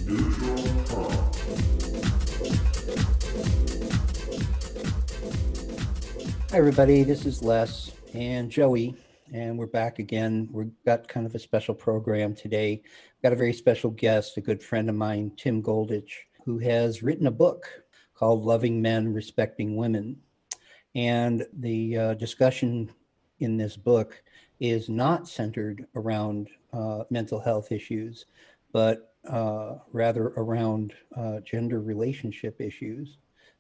Hi, everybody. This is Les and Joey, and we're back again. We've got kind of a special program today. We've got a very special guest, a good friend of mine, Tim Goldstein, who has written a book called Loving Men, Respecting Women. And the discussion in this book is not centered around mental health issues, but rather around gender relationship issues,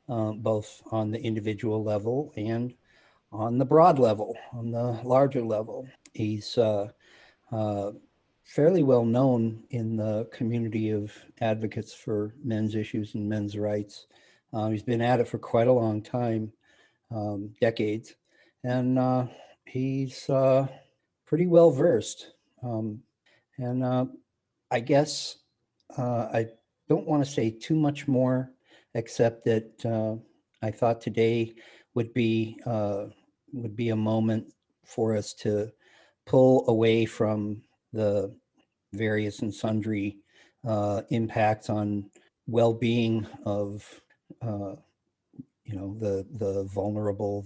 both on the individual level and on the broad level, on the larger level. He's fairly well known in the community of advocates for men's issues and men's rights. He's been at it for quite a long time, decades, and he's pretty well versed. And I guess I don't want to say too much more, except that I thought today would be a moment for us to pull away from the various and sundry impacts on well-being of the vulnerable,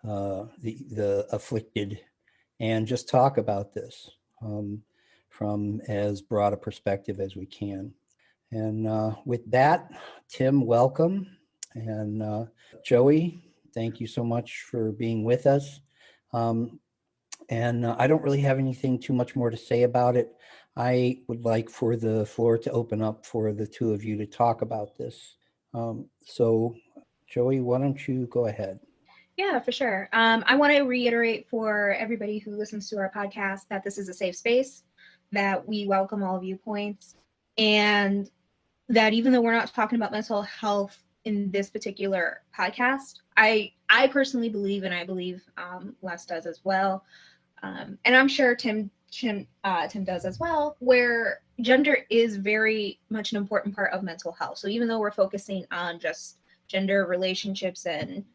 the afflicted, and just talk about this from as broad a perspective as we can. And with that, Tim, welcome. And Joey, thank you so much for being with us. And I don't really have anything too much more to say about it. I would like for the floor to open up for the two of you to talk about this. So Joey, why don't you go ahead? Yeah, for sure. I want to reiterate for everybody who listens to our podcast that this is a safe space, that we welcome all viewpoints, and that even though we're not talking about mental health in this particular podcast, I personally believe, and I believe Les does as well, and I'm sure Tim does as well, where gender is very much an important part of mental health. So even though we're focusing on just gender relationships and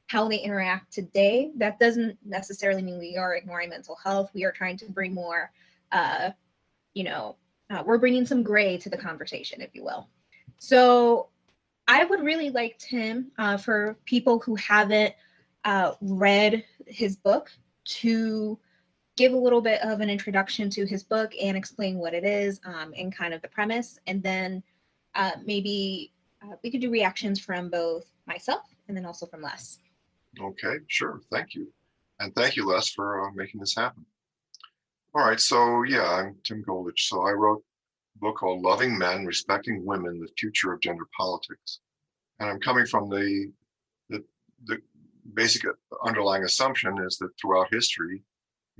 how they interact today, that doesn't necessarily mean we are ignoring mental health. We are trying to bring more, we're bringing some gray to the conversation, if you will. So I would really like Tim, for people who haven't read his book, to give a little bit of an introduction to his book and explain what it is and kind of the premise. And then maybe we could do reactions from both myself and then also from Les. Okay, sure. Thank you. And thank you, Les, for making this happen. All right. So, yeah, I'm Tim Goldstein. So I wrote a book called Loving Men, Respecting Women, The Future of Gender Politics. And I'm coming from the basic underlying assumption is that throughout history,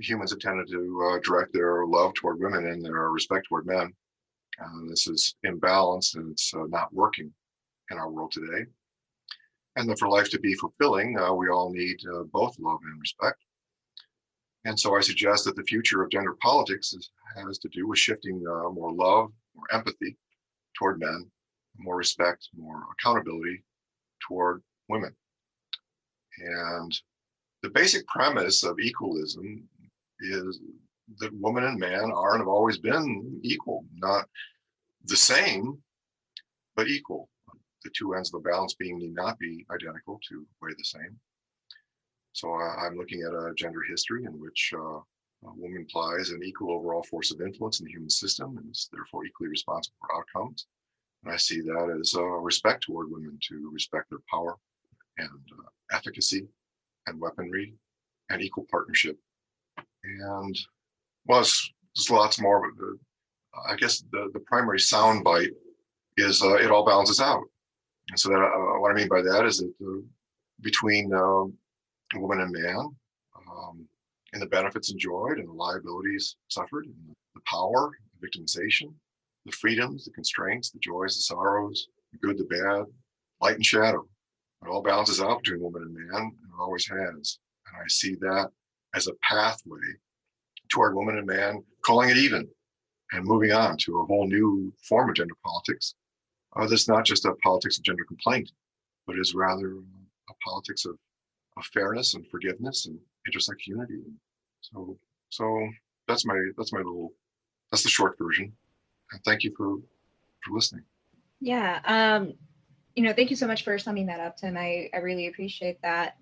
humans have tended to direct their love toward women and their respect toward men. This is imbalanced and it's not working in our world today. And that for life to be fulfilling, we all need both love and respect. And so I suggest that the future of gender politics has to do with shifting more love, more empathy toward men, more respect, more accountability toward women. And the basic premise of equalism is that woman and man are and have always been equal, not the same, but equal. The two ends of the balance being need not be identical to weigh the same. So I'm looking at a gender history in which a woman plays an equal overall force of influence in the human system and is therefore equally responsible for outcomes. And I see that as respect toward women, to respect their power and efficacy and weaponry and equal partnership. And well, there's lots more, but I guess the primary soundbite is it all balances out. And so that what I mean by that is that between woman and man, and the benefits enjoyed and the liabilities suffered, and the power, the victimization, the freedoms, the constraints, the joys, the sorrows, the good, the bad, light and shadow, it all balances out between woman and man, and it always has. And I see that as a pathway toward woman and man calling it even and moving on to a whole new form of gender politics. That's not just a politics of gender complaint, but is rather a politics of fairness and forgiveness and intersex unity. So that's the short version. And thank you for listening. Yeah. Thank you so much for summing that up, Tim. I really appreciate that.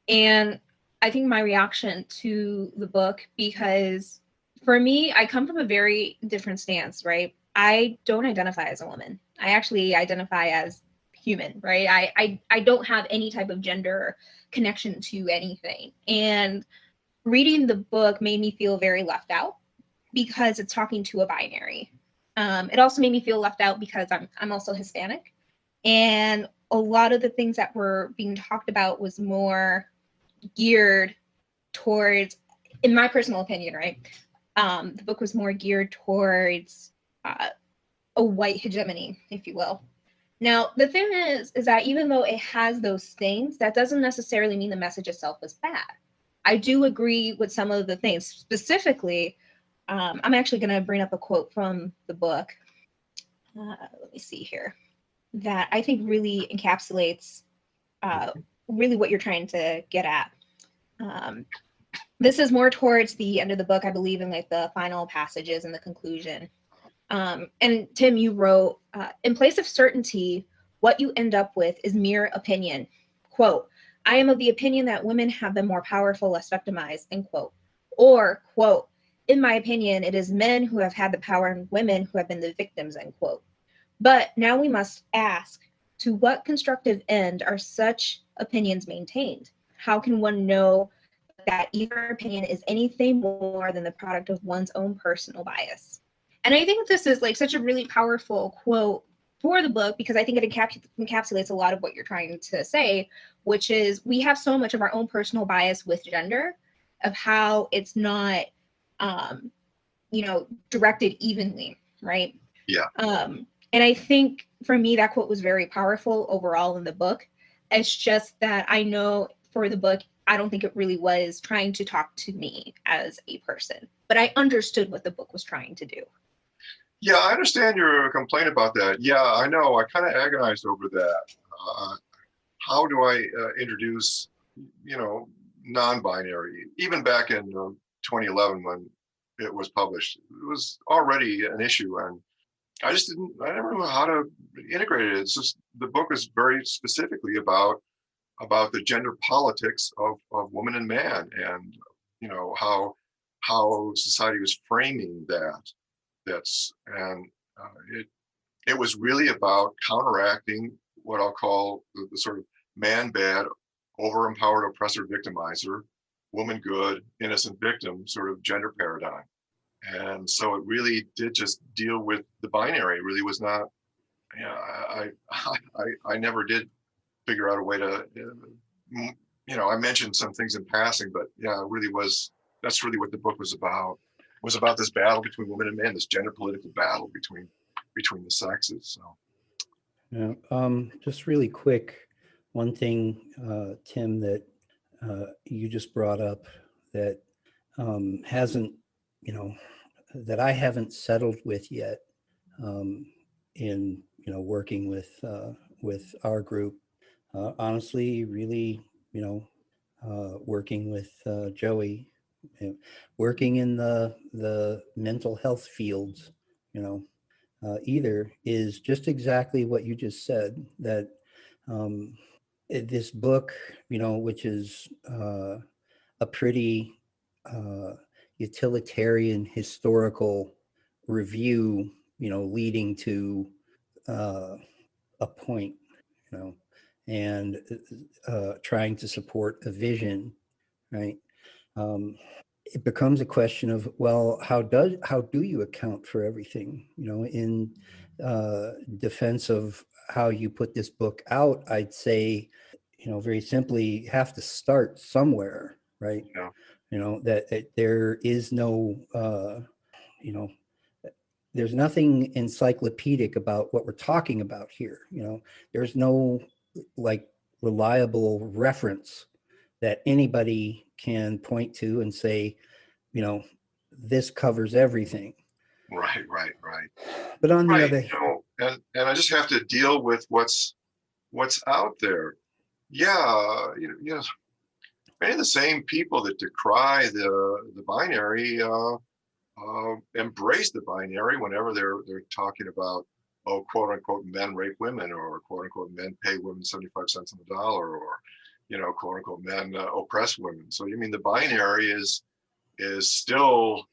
And I think my reaction to the book, because for me, I come from a very different stance, right? I don't identify as a woman. I actually identify as human, right? I don't have any type of gender connection to anything. And reading the book made me feel very left out because it's talking to a binary. It also made me feel left out because I'm also Hispanic, and a lot of the things that were being talked about was more geared towards, in my personal opinion, right? The book was more geared towards a white hegemony, if you will. Now, the thing is that even though it has those things, that doesn't necessarily mean the message itself was bad. I do agree with some of the things. Specifically, I'm actually going to bring up a quote from the book. Let me see here. That I think really encapsulates really what you're trying to get at. This is more towards the end of the book, I believe, in like the final passages and the conclusion. And Tim, you wrote, in place of certainty, what you end up with is mere opinion. Quote, I am of the opinion that women have been more powerful, less victimized, end quote. Or, quote, in my opinion, it is men who have had the power and women who have been the victims, end quote. But now we must ask, to what constructive end are such opinions maintained? How can one know that either opinion is anything more than the product of one's own personal bias? And I think this is like such a really powerful quote for the book, because I think it encapsulates a lot of what you're trying to say, which is we have so much of our own personal bias with gender, of how it's not, directed evenly, right? Yeah. And I think for me, that quote was very powerful overall in the book. It's just that I know for the book, I don't think it really was trying to talk to me as a person, but I understood what the book was trying to do. Yeah, I understand your complaint about that. Yeah, I know. I kind of agonized over that. How do I introduce, non-binary? Even back in 2011 when it was published, it was already an issue, and I never knew how to integrate it. It's just the book is very specifically about the gender politics of woman and man, and how society was framing that. It was really about counteracting what I'll call the sort of man bad, over empowered oppressor victimizer, woman good, innocent victim sort of gender paradigm. And so it really did just deal with the binary. It really was not, I never did figure out a way to, I mentioned some things in passing, but yeah, it really was, that's really what the book was about. It was about this battle between women and men, this gender political battle between the sexes. So. Yeah, just really quick, one thing, Tim, that you just brought up that hasn't, that I haven't settled with yet in, working with our group. Honestly, really, working with Joey, working in the mental health fields, either is just exactly what you just said, that this book, which is a pretty utilitarian historical review, leading to a point, and trying to support a vision, right? It becomes a question of, well, how do you account for everything, in defense of how you put this book out? I'd say, very simply, have to start somewhere, right? Yeah. That there is no, there's nothing encyclopedic about what we're talking about here. There's no like reliable reference that anybody can point to and say, this covers everything. Right. But on the other, and I just have to deal with what's out there. Yeah, many of the same people that decry the binary embrace the binary whenever they're talking about oh, quote unquote, men rape women, or quote unquote, men pay women 75 cents on the dollar, or, quote unquote, men oppress women. So you mean the binary is still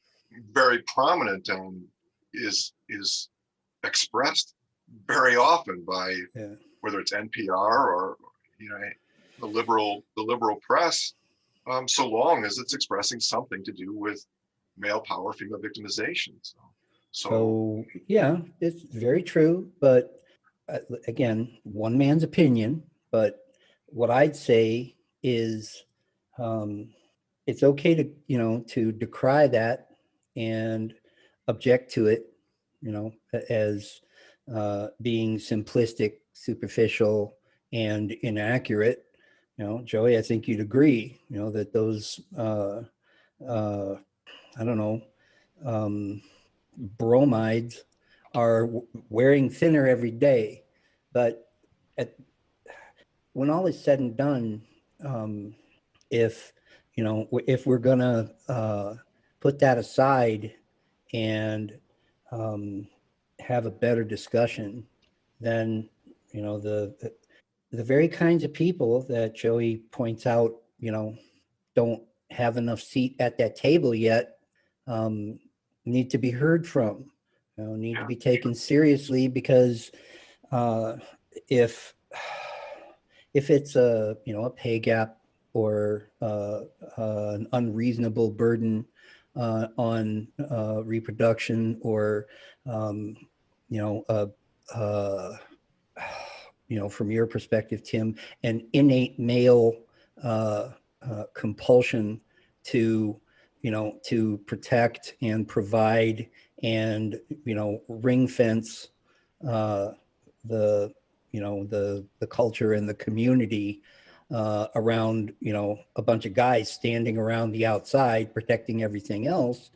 very prominent and is expressed very often by whether it's NPR or the liberal press, so long as it's expressing something to do with male power, female victimization. So yeah, it's very true. But again, one man's opinion. But what I'd say is, it's okay to decry that and object to it, as being simplistic, superficial, and inaccurate. Joey, I think you'd agree, that those, I don't know, bromides are wearing thinner every day. But when all is said and done, if we're gonna put that aside and have a better discussion, then the very kinds of people that Joey points out, don't have enough seat at that table yet, need to be heard from, need to be taken seriously, because if it's a pay gap or an unreasonable burden on reproduction, or from your perspective, Tim, an innate male compulsion to protect and provide and ring fence the culture and the community around a bunch of guys standing around the outside protecting everything else.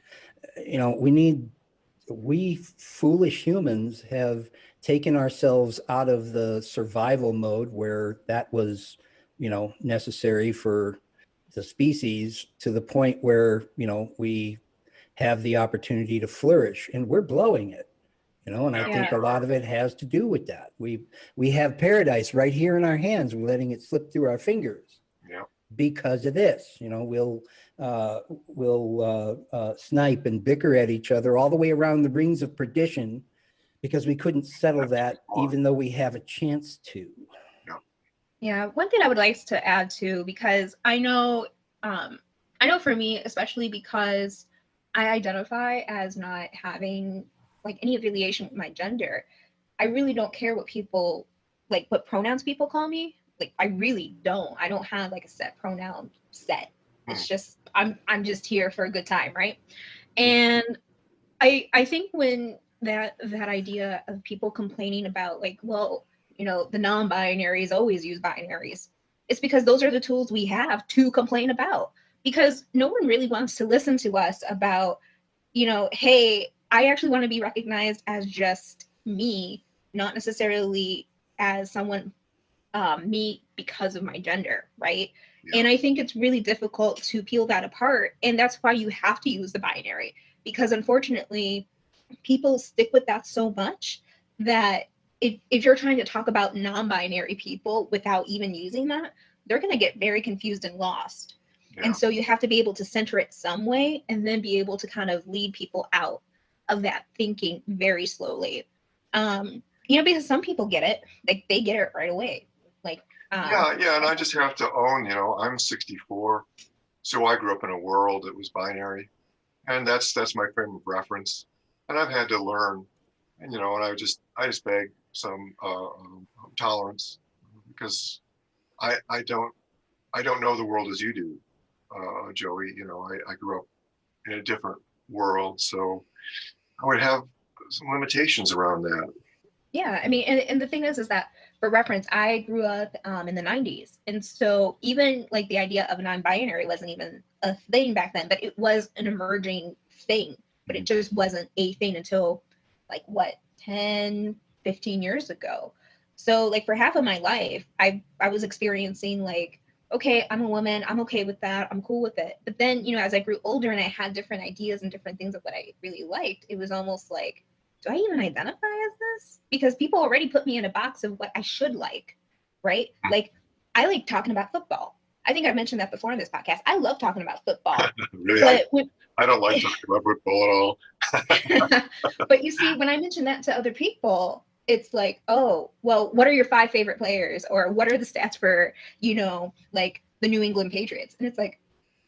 We foolish humans have taken ourselves out of the survival mode where that was necessary for the species, to the point where we have the opportunity to flourish, and we're blowing it. And I think a lot of it has to do with that. We have paradise right here in our hands. We're letting it slip through our fingers because of this. We'll snipe and bicker at each other all the way around the rings of perdition because we couldn't settle that, even though we have a chance to. Yeah, one thing I would like to add too, because I know for me, especially because I identify as not having like any affiliation with my gender, I really don't care what people what pronouns people call me. Like, I really don't. I don't have like a set pronoun set. It's just I'm just here for a good time, right? And I think when that idea of people complaining about the non-binaries always use binaries, it's because those are the tools we have to complain about, because no one really wants to listen to us about, hey, I actually want to be recognized as just me, not necessarily as someone me because of my gender, right? And I think it's really difficult to peel that apart. And that's why you have to use the binary, because unfortunately, people stick with that so much that if you're trying to talk about non-binary people without even using that, they're going to get very confused and lost. And so you have to be able to center it some way, and then be able to kind of lead people out of that thinking very slowly. Because some people get it, they get it right away. And I just have to own, I'm 64, so I grew up in a world that was binary, and that's my frame of reference, and I've had to learn, and and I just beg some tolerance, because I don't know the world as you do, Joey. I grew up in a different world, so I would have some limitations around that. Yeah, I mean, and the thing is that, for reference, I grew up in the 90s. And so even the idea of non-binary wasn't even a thing back then, but it was an emerging thing. But it just wasn't a thing until 10, 15 years ago. So for half of my life, I was experiencing okay, I'm a woman, I'm okay with that, I'm cool with it. But then, as I grew older and I had different ideas and different things of what I really liked, it was almost do I even identify as this? Because people already put me in a box of what I should like, right? Like, I like talking about football. I think I mentioned that before in this podcast. I love talking about football. Really, But I don't like talking about football at all. but you see, when I mention that to other people, it's like, oh, well, what are your 5 favorite players? Or what are the stats for, like the New England Patriots? And it's like,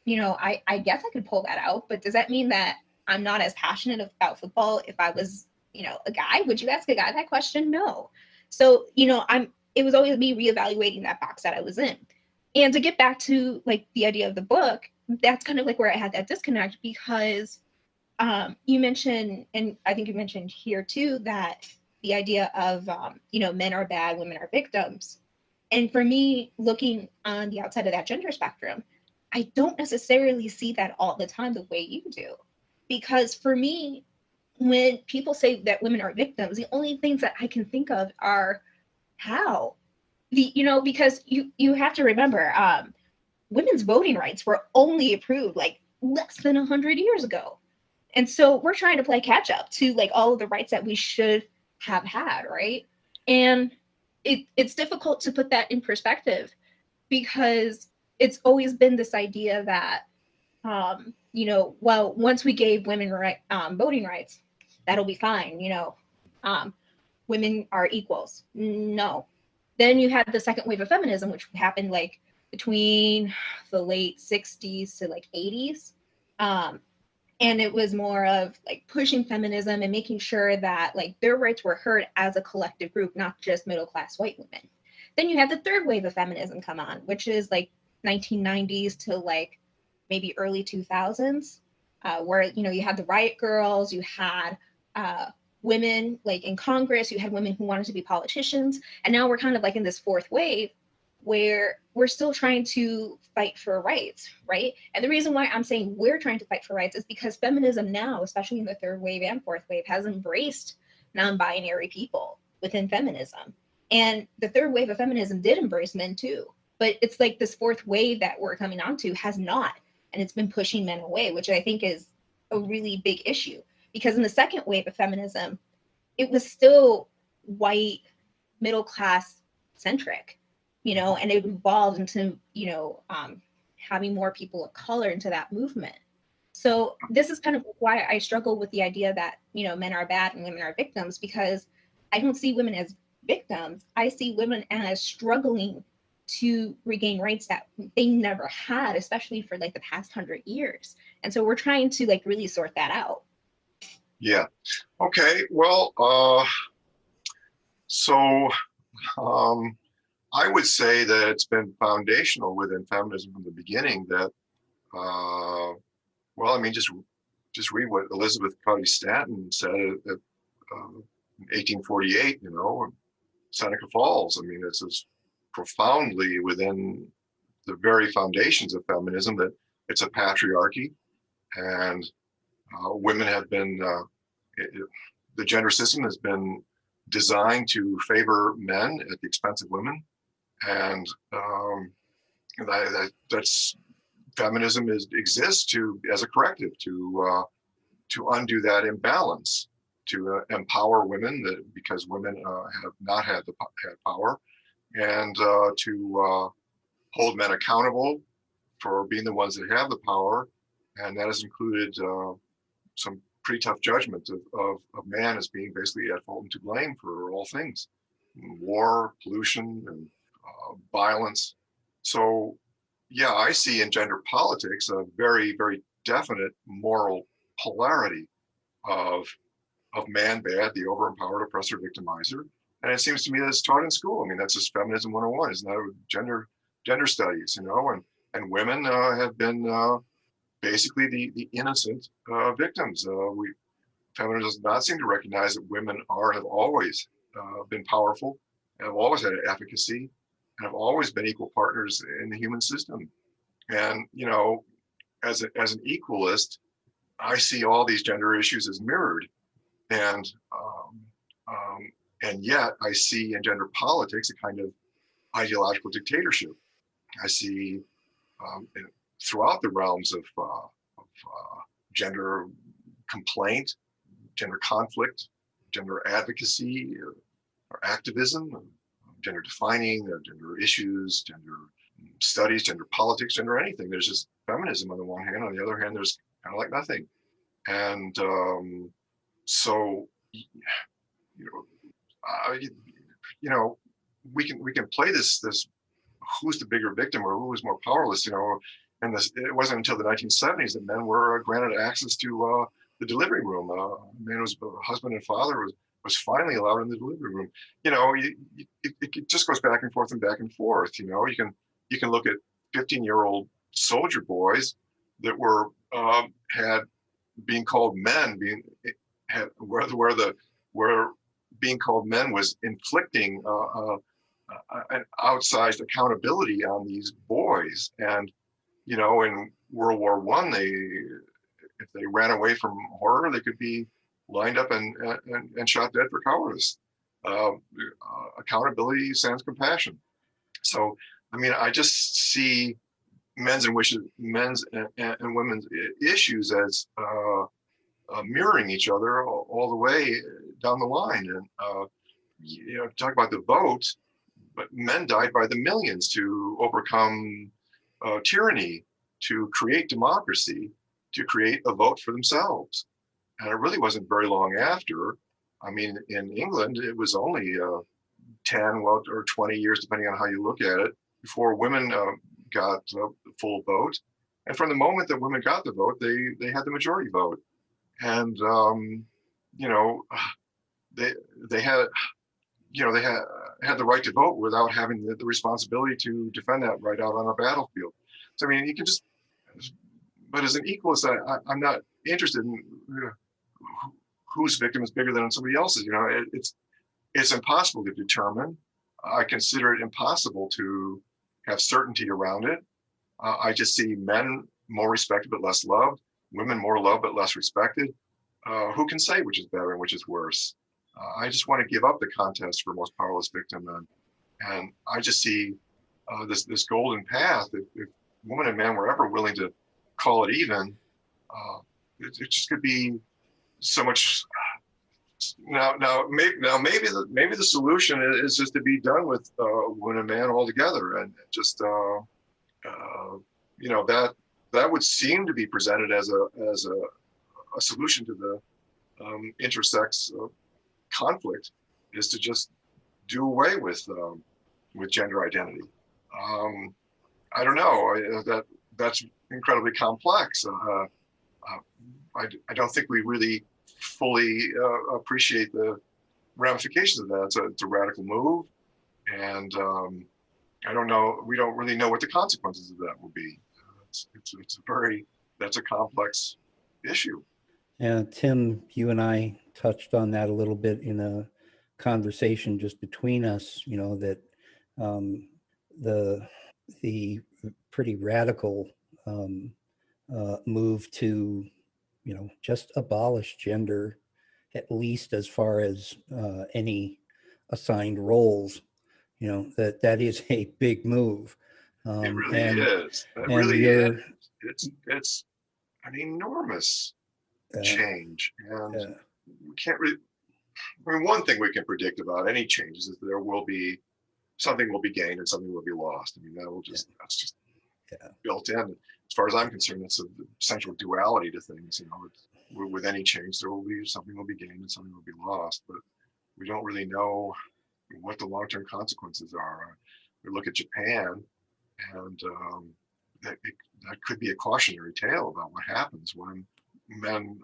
I guess I could pull that out, but does that mean that I'm not as passionate about football if I was, a guy? Would you ask a guy that question? No. So, it was always me reevaluating that box that I was in. And to get back to like the idea of the book, that's kind of like where I had that disconnect, because you mentioned, and I think you mentioned here too, that the idea of, men are bad, women are victims. And for me, looking on the outside of that gender spectrum, I don't necessarily see that all the time the way you do. Because for me, when people say that women are victims, the only things that I can think of are how. Because you have to remember, women's voting rights were only approved like less than 100 years ago. And so we're trying to play catch up to like all of the rights that we should have had, right? And it's difficult to put that in perspective, because it's always been this idea that, well, once we gave women voting rights, that'll be fine. Women are equals. No. Then you had the second wave of feminism, which happened like between the late 60s to like 80s. And it was more of like pushing feminism and making sure that like their rights were heard as a collective group, not just middle-class white women. Then you had the third wave of feminism come on, which is like 1990s to like maybe early 2000s, where, you had the riot girls, you had women like in Congress, you had women who wanted to be politicians. And now we're kind of like in this fourth wave where we're still trying to fight for rights, right? And the reason why I'm saying we're trying to fight for rights is because feminism now, especially in the third wave and fourth wave, has embraced non-binary people within feminism. And the third wave of feminism did embrace men too. But it's like this fourth wave that we're coming onto has not. And it's been pushing men away, which I think is a really big issue. Because in the second wave of feminism, it was still white, middle class centric, and it evolved into, having more people of color into that movement. So this is kind of why I struggle with the idea that, men are bad and women are victims, because I don't see women as victims. I see women as struggling to regain rights that they never had, especially for like the past 100 years. And so we're trying to like really sort that out. Yeah. Okay. Well, I would say that it's been foundational within feminism from the beginning that, just read what Elizabeth Cady Stanton said in 1848, in Seneca Falls. I mean, this is profoundly within the very foundations of feminism, that it's a patriarchy, and women have been, the gender system has been designed to favor men at the expense of women. And that's feminism exists as a corrective to undo that imbalance, to empower women because women have not had power, and to hold men accountable for being the ones that have the power. And that has included some pretty tough judgment of man as being basically at fault and to blame for all things, war, pollution, and violence. So, yeah, I see in gender politics a very, very definite moral polarity of man bad, the over-empowered oppressor victimizer. And it seems to me that it's taught in school. I mean, that's just feminism 101, isn't that gender studies, and women have been basically the innocent victims. Feminism does not seem to recognize that women have always been powerful, and have always had efficacy, and have always been equal partners in the human system. And as an equalist, I see all these gender issues as mirrored, and yet I see in gender politics a kind of ideological dictatorship. I see throughout the realms of gender complaint, gender conflict, gender advocacy or activism, gender defining, gender issues, gender studies, gender politics, gender anything. There's just feminism on the one hand. On the other hand, there's kind of like nothing. And so, you know, you know, we can play this who's the bigger victim or who is more powerless, you know. And it wasn't until the 1970s that men were granted access to the delivery room. Man who was a husband and father was finally allowed in the delivery room. You know, it just goes back and forth and back and forth. You know, you can look at 15-year-old soldier boys that were had being called men, where being called men was inflicting an outsized accountability on these boys. And you know, in World War I, if they ran away from horror, they could be lined up and shot dead for cowardice. Accountability sans compassion. So, I mean, I just see men's and women's issues as mirroring each other all the way down the line. And you know, talk about the vote, but men died by the millions to overcome tyranny, to create democracy, to create a vote for themselves. And it really wasn't very long after. I mean, in England, it was only 10 or 20 years, depending on how you look at it, before women got the full vote. And from the moment that women got the vote, they had the majority vote. And, you know, they had the right to vote without having the responsibility to defend that right out on a battlefield. So, I mean, you can just, but as an equalist, I'm not interested in whose victim is bigger than somebody else's. You know, it's impossible to determine. I consider it impossible to have certainty around it. I just see men more respected but less loved, women more loved but less respected. Who can say which is better and which is worse? I just want to give up the contest for most powerless victim, and I just see this golden path. If women and men were ever willing to call it even, it just could be so much. Now maybe the solution is just to be done with woman and man altogether, and just you know, that would seem to be presented as a solution to the intersex conflict, is to just do away with gender identity. I don't know. That's incredibly complex. I don't think we really fully appreciate the ramifications of that. It's a radical move, and I don't know. We don't really know what the consequences of that will be. That's a complex issue. Yeah, Tim, you and I touched on that a little bit in a conversation just between us. You know, that the pretty radical move to, you know, just abolish gender, at least as far as any assigned roles. You know, that is a big move. It really is. It really is. It's an enormous change, and we can't really. I mean, one thing we can predict about any changes is that something will be gained and something will be lost. I mean, that's just built in. As far as I'm concerned, it's a central duality to things. You know, with any change, something will be gained and something will be lost, but we don't really know what the long-term consequences are. We look at Japan, and that could be a cautionary tale about what happens when men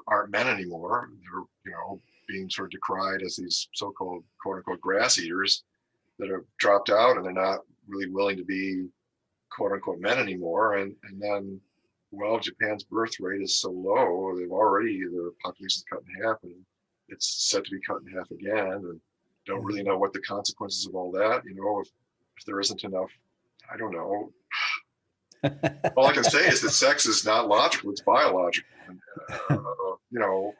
aren't men anymore. They're, you know, being sort of decried as these so-called quote-unquote grass eaters that have dropped out, and they're not really willing to be quote-unquote men anymore. And then, well, Japan's birth rate is so low, the population is cut in half, and it's set to be cut in half again, and don't really know what the consequences of all that. You know, if there isn't enough, I don't know. All I can say is that sex is not logical; it's biological. And, you know,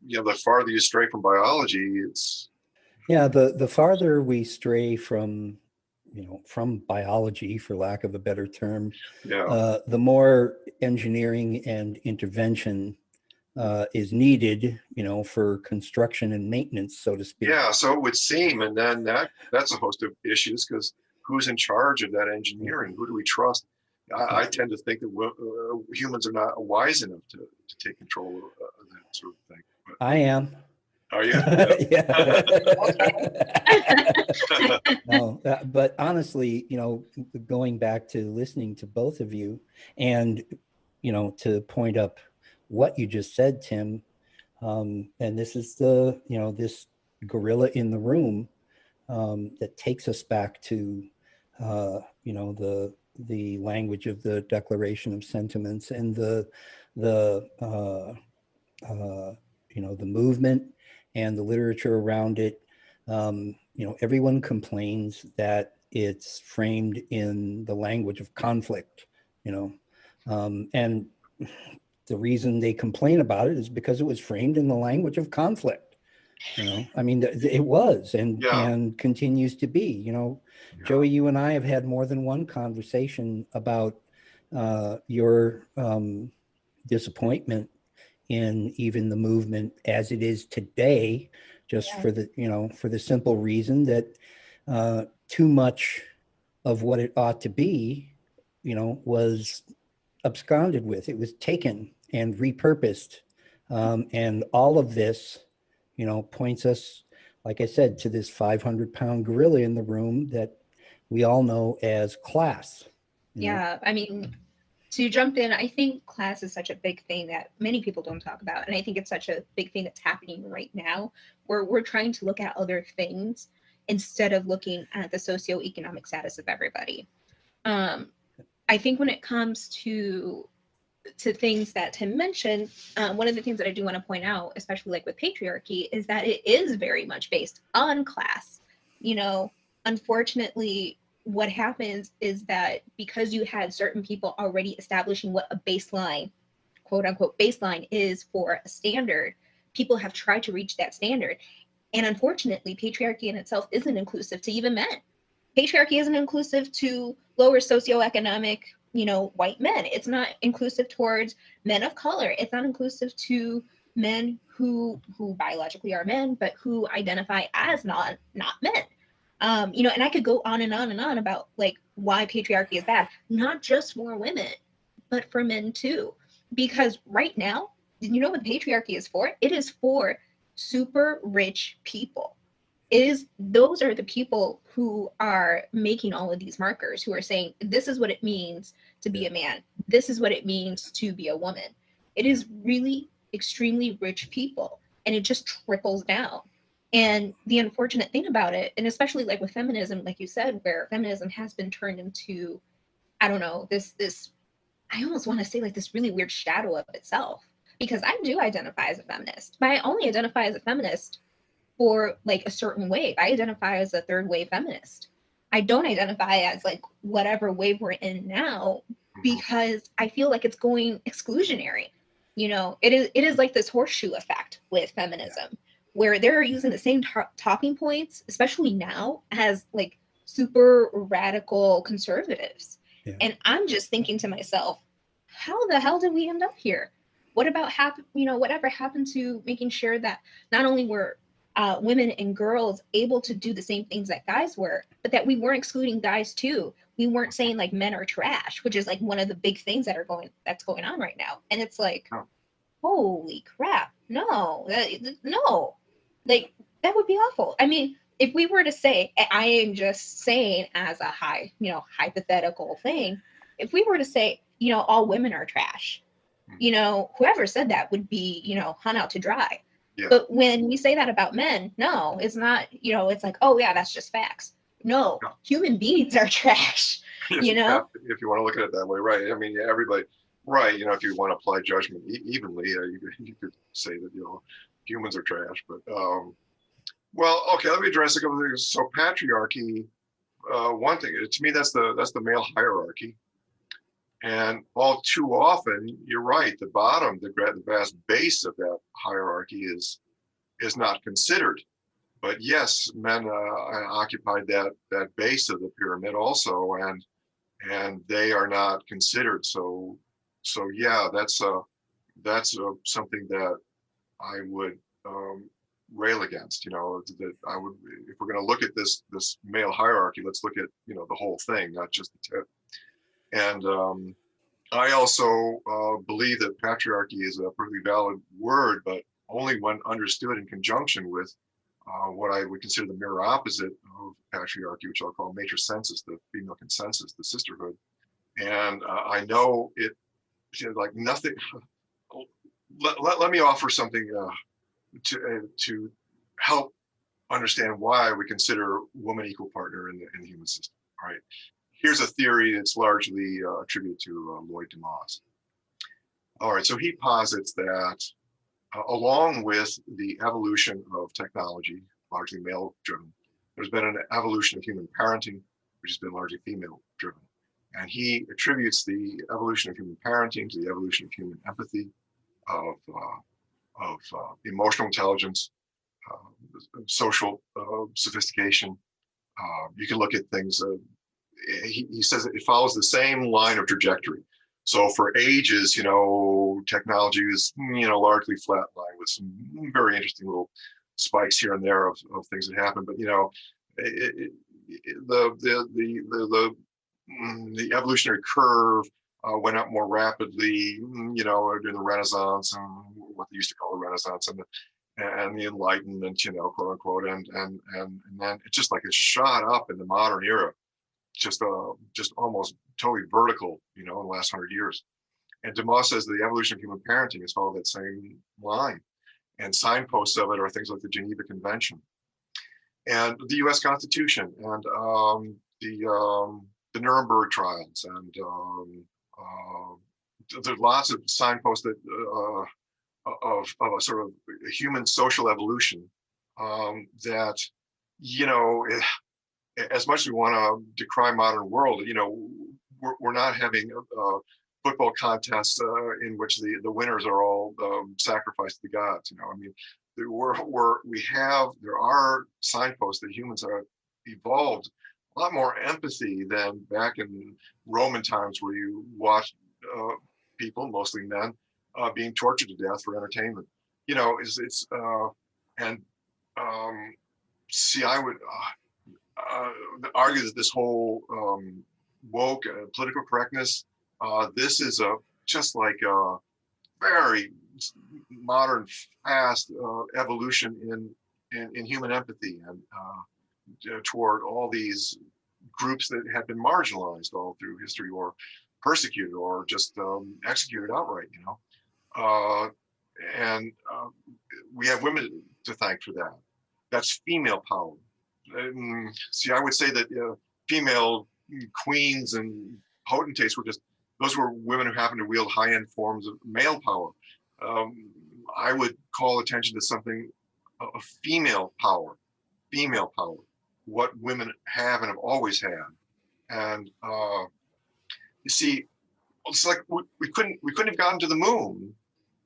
the farther you stray from biology, it's the farther we stray from, you know, from biology, for lack of a better term, the more engineering and intervention is needed, for construction and maintenance, so to speak. Yeah, so it would seem, and then that's a host of issues, because who's in charge of that engineering? Who do we trust? I tend to think that humans are not wise enough to take control of that sort of thing. But, I am. are you? Yeah. No, but honestly, going back to listening to both of you, and to point up what you just said, Tim, and this is this gorilla in the room, that takes us back to the language of the Declaration of Sentiments, and the movement and the literature around it. Everyone complains that it's framed in the language of conflict, and the reason they complain about it is because it was framed in the language of conflict. I mean, it was, and continues to be. Joey, you and I have had more than one conversation about your disappointment in even the movement as it is today, just for the simple reason that too much of what it ought to be, was absconded with. It was taken and repurposed, and all of this, points us, like I said, to this 500-pound gorilla in the room that we all know as class. Yeah, I mean, to jump in, I think class is such a big thing that many people don't talk about. And I think it's such a big thing that's happening right now, where we're trying to look at other things instead of looking at the socioeconomic status of everybody. I think when it comes to things that Tim mentioned, one of the things that I do want to point out, especially like with patriarchy, is that it is very much based on class. Unfortunately, what happens is that because you had certain people already establishing what a baseline, quote unquote, baseline is for a standard, people have tried to reach that standard. And unfortunately, patriarchy in itself isn't inclusive to even men. Patriarchy isn't inclusive to lower socioeconomic, white men. It's not inclusive towards men of color. It's not inclusive to men who biologically are men, but who identify as not men. And I could go on and on and on about like why patriarchy is bad, not just for women, but for men too. Because right now, what patriarchy is for? It is for super rich people. Those are the people who are making all of these markers, who are saying, this is what it means to be a man. This is what it means to be a woman. It is really extremely rich people, and it just trickles down. And the unfortunate thing about it, and especially like with feminism, like you said, where feminism has been turned into, I don't know, this, I almost want to say like this really weird shadow of itself, because I do identify as a feminist, but I only identify as a feminist for like a certain wave. I identify as a third wave feminist. I don't identify as like whatever wave we're in now, because I feel like it's going exclusionary. It is like this horseshoe effect with feminism, where they're using the same talking points, especially now, as like super radical conservatives. Yeah. And I'm just thinking to myself, how the hell did we end up here? What about whatever happened to making sure that not only were women and girls able to do the same things that guys were, but that we weren't excluding guys too. We weren't saying like men are trash, which is like one of the big things that's going on right now. And it's like, holy crap, no, like that would be awful. I mean, if we were to say, I am just saying as a hypothetical thing, if we were to say, all women are trash, whoever said that would be, hung out to dry. Yeah. But when we say that about men, no, it's not, it's like, oh yeah, that's just facts. No, human beings are trash, If you want to look at it that way, right? I mean, everybody, right, if you want to apply judgment evenly, you could say that, humans are trash, but, well, okay, let me address a couple of things. So patriarchy, one thing, to me, that's the male hierarchy. And all too often, you're right, the bottom, the vast base of that hierarchy is not considered. But yes, men occupied that base of the pyramid also, and they are not considered. So yeah, that's that's something that I would rail against. That I would, if we're going to look at this male hierarchy, let's look at the whole thing, not just the tip. And I also believe that patriarchy is a perfectly valid word, but only when understood in conjunction with what I would consider the mirror opposite of patriarchy, which I'll call matricensus, the female consensus, the sisterhood. And I know it, like nothing. Let me offer something to help understand why we consider woman equal partner in the human system. All right. Here's a theory that's largely attributed to Lloyd Demoss. All right, so he posits that along with the evolution of technology, largely male-driven, there's been an evolution of human parenting, which has been largely female-driven. And he attributes the evolution of human parenting to the evolution of human empathy, of emotional intelligence, social sophistication. You can look at things. He says it follows the same line of trajectory. So for ages, technology is, largely flatline with some very interesting little spikes here and there of things that happen. But, the evolutionary curve went up more rapidly, during the Renaissance, and what they used to call the Renaissance, and the Enlightenment, quote unquote, and then it just like it shot up in the modern era. Just almost totally vertical, in the last 100 years. And Demoss says the evolution of human parenting has followed that same line. And signposts of it are things like the Geneva Convention and the U.S. Constitution and the Nuremberg trials. And there's lots of signposts that of a sort of human social evolution that, as much as we want to decry modern world, we're not having football contests in which the winners are all sacrificed to the gods. There are signposts that humans have evolved a lot more empathy than back in Roman times, where you watched people, mostly men, being tortured to death for entertainment. I would argue that this whole woke political correctness, this is just like a very modern, fast evolution in human empathy and toward all these groups that have been marginalized all through history, or persecuted, or just executed outright. And we have women to thank for that. That's female power. I would say that female queens and potentates those were women who happened to wield high-end forms of male power. I would call attention to something of female power, what women have and have always had. And it's like we couldn't have gotten to the moon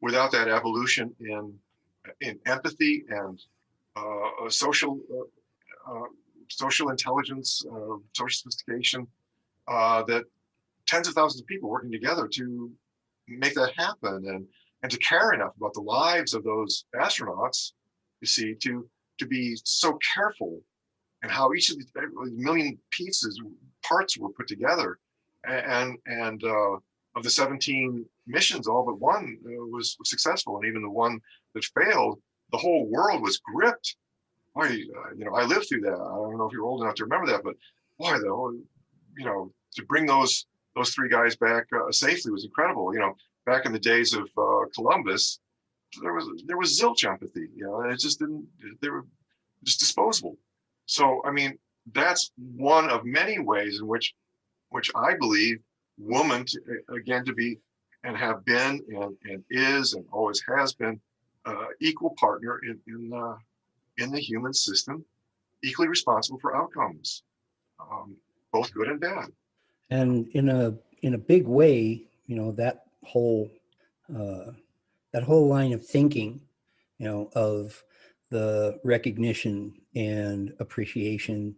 without that evolution in empathy and social intelligence, social sophistication, that tens of thousands of people working together to make that happen, and to care enough about the lives of those astronauts, to be so careful, and how each of these million parts were put together, and of the 17 missions, all but one was successful, and even the one that failed, the whole world was gripped. Boy, I lived through that. I don't know if you're old enough to remember that, but boy, though, to bring those three guys back safely was incredible. Back in the days of Columbus, there was zilch empathy. It just didn't. They were just disposable. So that's one of many ways in which I believe woman to be and have been and is and always has been equal partner in the human system, equally responsible for outcomes, both good and bad. And in a big way, that whole line of thinking, of the recognition and appreciation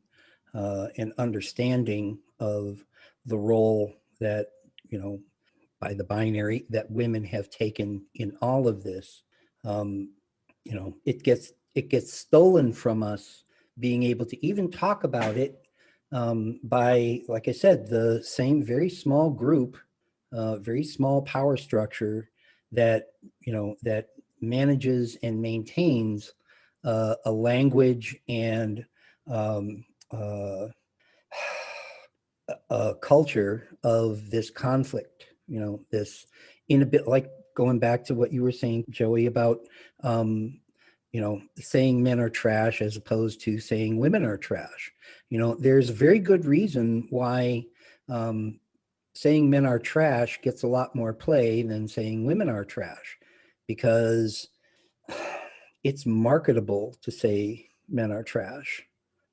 and understanding of the role that by the binary that women have taken in all of this, it gets stolen from us being able to even talk about it by, like I said, the same very small group, very small power structure that that manages and maintains a language and a culture of this conflict. This in a bit, like going back to what you were saying, Joey, about saying men are trash as opposed to saying women are trash. There's a very good reason why saying men are trash gets a lot more play than saying women are trash, because it's marketable to say men are trash.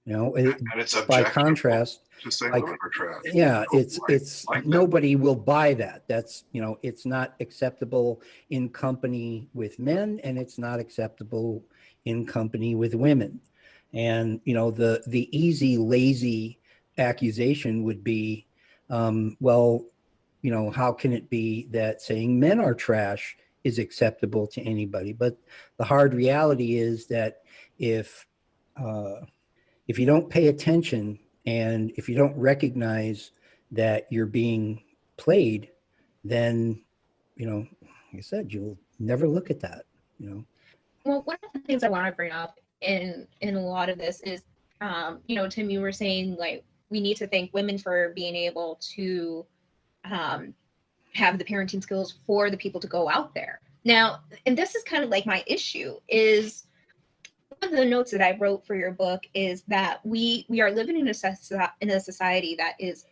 And it's by contrast, to say like, women are trash. yeah, it's like nobody will buy that. That's it's not acceptable in company with men, and it's not acceptable in company with women. And the easy, lazy accusation would be, well, how can it be that saying men are trash is acceptable to anybody? But the hard reality is that if you don't pay attention, and if you don't recognize that you're being played, then, like I said, you'll never look at that. Well, one of the things I want to bring up in a lot of this is, Tim, you were saying, like, we need to thank women for being able to have the parenting skills for the people to go out there. Now, and this is kind of like my issue, is one of the notes that I wrote for your book is that we are living in a society that is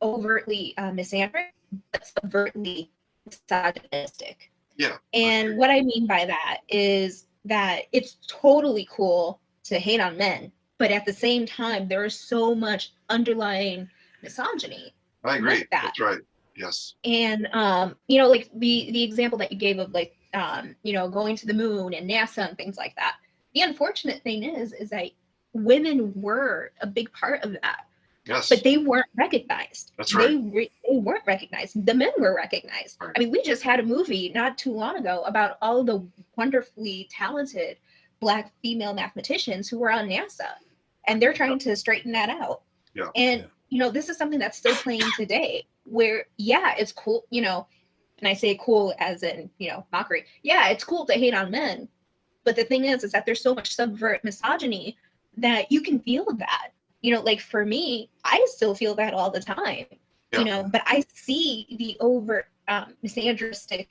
overtly misandric, but subvertly misogynistic. Yeah. And what I mean by that is that it's totally cool to hate on men, but at the same time, there is so much underlying misogyny. I agree. With that. That's right. Yes. And like the example that you gave of, like, going to the moon and NASA and things like that. The unfortunate thing is that women were a big part of that. Yes. But they weren't recognized. That's right. They weren't recognized. The men were recognized. Right. I mean, we just had a movie not too long ago about all the wonderfully talented Black female mathematicians who were on NASA, and they're trying to straighten that out. Yeah. And this is something that's still playing today, where, yeah, it's cool, and I say cool as in, mockery. Yeah, it's cool to hate on men. But the thing is that there's so much subvert misogyny that you can feel that. Like, for me, I still feel that all the time. Yeah. But I see the overt misandristic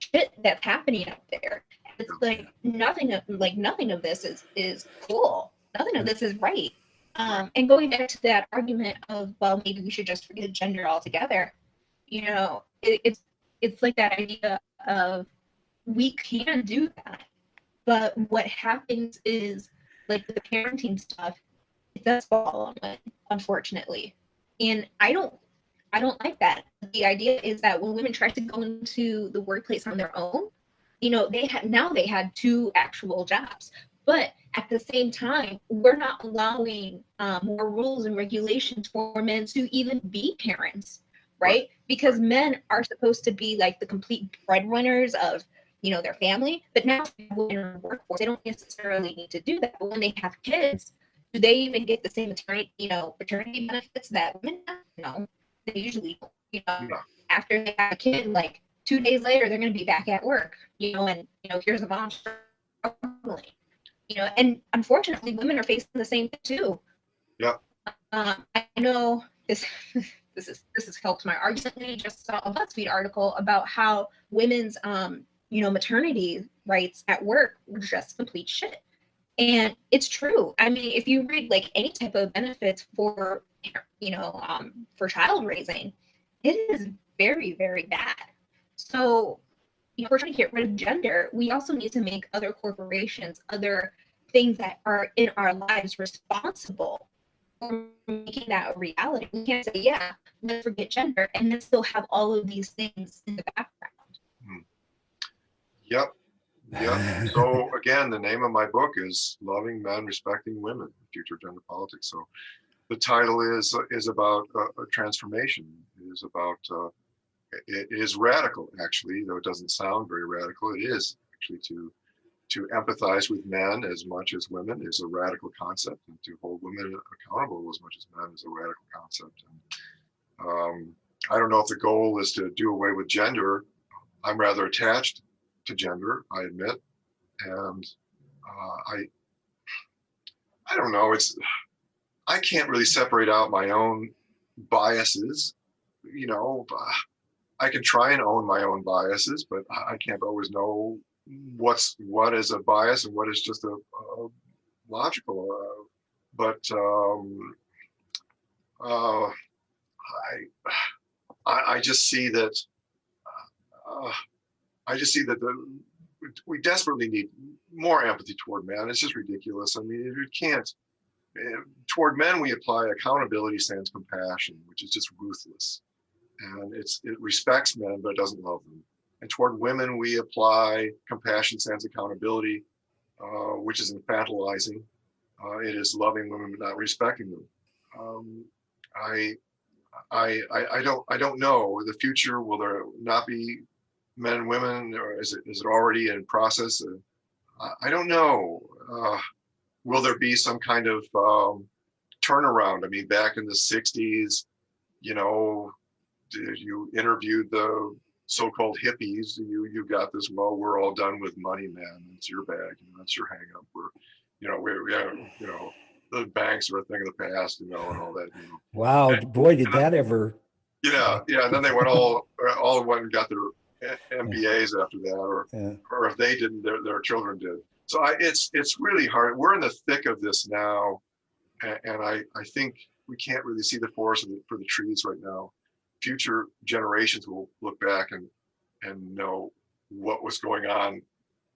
shit that's happening out there. It's like nothing of this is cool. Nothing of this is right. And going back to that argument of, well, maybe we should just forget gender altogether. It's like that idea of, we can do that, but what happens is, like, the parenting stuff, it does fall on women, unfortunately, and I don't like that. The idea is that when women try to go into the workplace on their own, they had 2 actual jobs, but at the same time, we're not allowing more rules and regulations for men to even be parents, right? Because men are supposed to be like the complete breadwinners of their family, but now women in the workforce, they don't necessarily need to do that. But when they have kids, do they even get the same paternity benefits that women have? No, they usually, after they have a kid, like 2 days later, they're going to be back at work, and here's a mom struggling, and unfortunately, women are facing the same thing too. Yeah. I know this has helped my argument. I just saw a BuzzFeed article about how women's maternity rights at work were just complete shit. And it's true. I mean, if you read, like, any type of benefits for child raising, it is very, very bad. So, if we're trying to get rid of gender, we also need to make other corporations, other things that are in our lives, responsible for making that a reality. We can't say, yeah, let's forget gender, and then still have all of these things in the background. Yep. So again, the name of my book is Loving Men, Respecting Women, Future Gender Politics. So the title is about a transformation. It is about it is radical, actually, though it doesn't sound very radical. It is actually to empathize with men as much as women is a radical concept, and to hold women accountable as much as men is a radical concept. And I don't know if the goal is to do away with gender. I'm rather attached to gender, I admit, and I don't know. I can't really separate out my own biases. You know, I can try and own my own biases, but I can't always know what is a bias and what is just a logical. I just see that. I just see that we desperately need more empathy toward men. It's just ridiculous. I mean, you can't. Toward men, we apply accountability sans compassion, which is just ruthless, and it respects men but it doesn't love them. And toward women, we apply compassion sans accountability, which is infantilizing. It is loving women but not respecting them. I don't know the future. Will there not be men and women, or is it already in process? I don't know. Will there be some kind of turnaround? I mean, back in the 60s, you know, you interviewed the so-called hippies. You got this. Well, we're all done with money, man. It's your bag. You know, that's your hang-up. The banks are a thing of the past. You know, and all that. You know. Wow, boy, did that ever? Yeah. And then they went all went and got their MBAs after that, or if they didn't, their children did. So it's really hard. We're in the thick of this now, and I think we can't really see the forest for the trees right now. Future generations will look back and know what was going on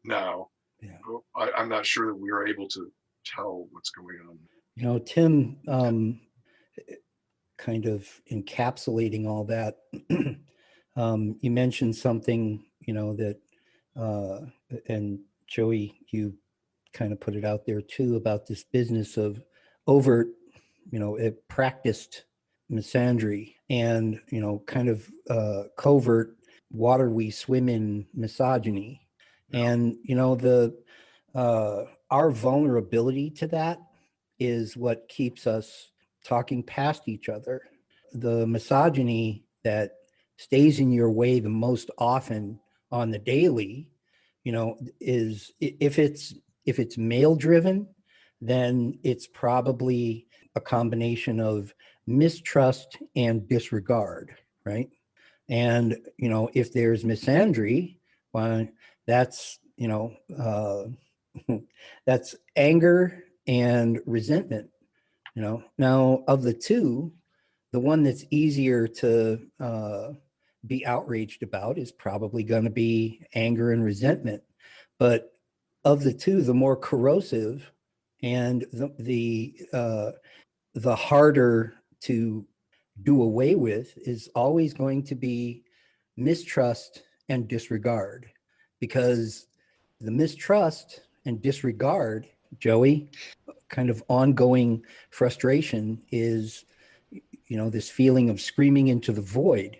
now. Yeah. I'm not sure that we are able to tell what's going on. You know, Tim, kind of encapsulating all that, you mentioned something, you know, that, and Joey, you kind of put it out there too, about this business of overt, you know, practiced misandry and, you know, kind of covert water we swim in misogyny. And, you know, our vulnerability to that is what keeps us talking past each other. The misogyny that stays in your way the most often on the daily, you know, is if it's male driven, then it's probably a combination of mistrust and disregard, right? And, you know, if there's misandry, well, that's, you know, that's anger and resentment, you know. Now, of the two, the one that's easier to be outraged about is probably going to be anger and resentment. But of the two, the more corrosive and the harder to do away with is always going to be mistrust and disregard, because the mistrust and disregard, Joey, kind of ongoing frustration is, you know, this feeling of screaming into the void.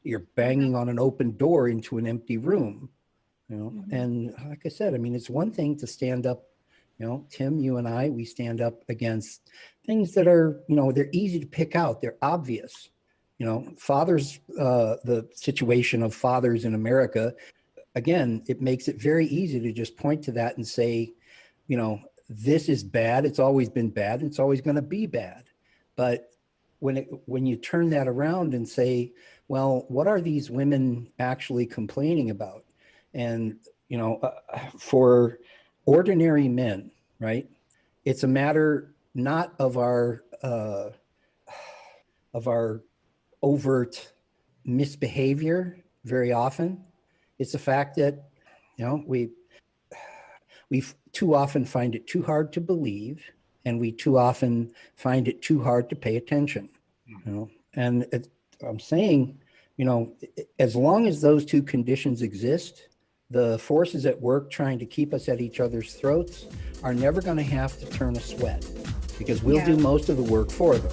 You're banging on an open door into an empty room, you know. And like I said, I mean, it's one thing to stand up, you know, Tim, you and I, we stand up against things that are, you know, they're easy to pick out. They're obvious, you know, fathers, the situation of fathers in America. Again, it makes it very easy to just point to that and say, you know, this is bad. It's always been bad. And it's always going to be bad. But when you turn that around and say, well, what are these women actually complaining about? And, you know, for ordinary men, right, it's a matter not of our overt misbehavior very often. It's the fact that, you know, we too often find it too hard to believe, and we too often find it too hard to pay attention, you know. And I'm saying, you know, as long as those two conditions exist, the forces at work trying to keep us at each other's throats are never going to have to turn a sweat, because we'll do most of the work for them.